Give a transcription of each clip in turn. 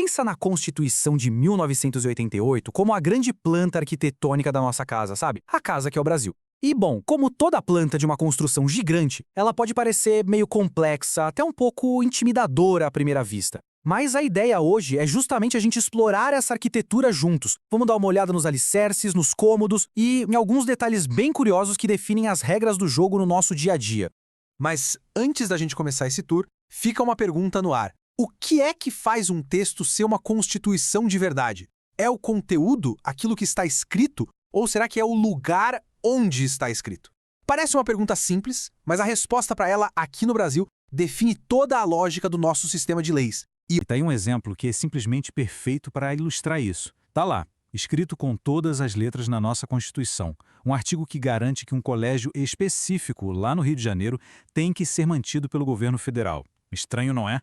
Pensa na Constituição de 1988 como a grande planta arquitetônica da nossa casa, sabe? A casa que é o Brasil. E bom, como toda planta de uma construção gigante, ela pode parecer meio complexa, até um pouco intimidadora à primeira vista. Mas a ideia hoje é justamente a gente explorar essa arquitetura juntos. Vamos dar uma olhada nos alicerces, nos cômodos e em alguns detalhes bem curiosos que definem as regras do jogo no nosso dia a dia. Mas antes da gente começar esse tour, fica uma pergunta no ar. O que é que faz um texto ser uma constituição de verdade? É o conteúdo, aquilo que está escrito, ou será que é o lugar onde está escrito? Parece uma pergunta simples, mas a resposta para ela aqui no Brasil define toda a lógica do nosso sistema de leis. E tá aí um exemplo que é simplesmente perfeito para ilustrar isso. Tá lá, escrito com todas as letras na nossa Constituição. Um artigo que garante que um colégio específico lá no Rio de Janeiro tem que ser mantido pelo governo federal. Estranho, não é?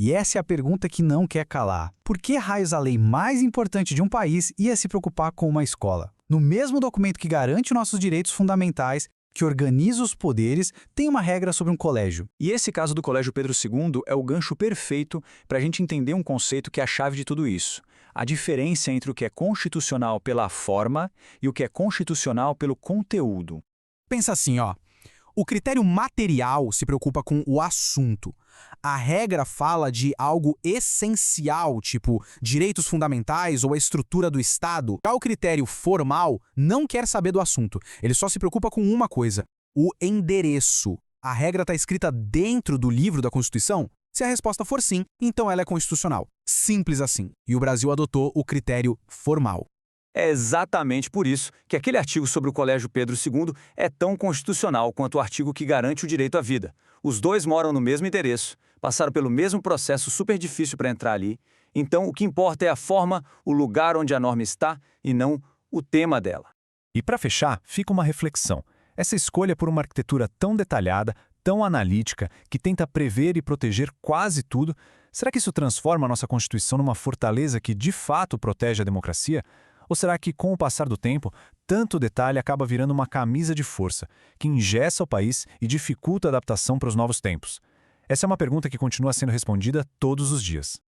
E essa é a pergunta que não quer calar. Por que raios a lei mais importante de um país ia se preocupar com uma escola? No mesmo documento que garante nossos direitos fundamentais, que organiza os poderes, tem uma regra sobre um colégio. E esse caso do Colégio Pedro II é o gancho perfeito para a gente entender um conceito que é a chave de tudo isso. A diferença entre o que é constitucional pela forma e o que é constitucional pelo conteúdo. Pensa assim, ó. O critério material se preocupa com o assunto. A regra fala de algo essencial, tipo direitos fundamentais ou a estrutura do Estado. Já o critério formal não quer saber do assunto. Ele só se preocupa com uma coisa, o endereço. A regra está escrita dentro do livro da Constituição? Se a resposta for sim, então ela é constitucional. Simples assim. E o Brasil adotou o critério formal. É exatamente por isso que aquele artigo sobre o Colégio Pedro II é tão constitucional quanto o artigo que garante o direito à vida. Os dois moram no mesmo endereço, passaram pelo mesmo processo super difícil para entrar ali. Então, o que importa é a forma, o lugar onde a norma está e não o tema dela. E para fechar, fica uma reflexão. Essa escolha por uma arquitetura tão detalhada, tão analítica, que tenta prever e proteger quase tudo, será que isso transforma a nossa Constituição numa fortaleza que de fato protege a democracia? Ou será que, com o passar do tempo, tanto detalhe acaba virando uma camisa de força, que engessa o país e dificulta a adaptação para os novos tempos? Essa é uma pergunta que continua sendo respondida todos os dias.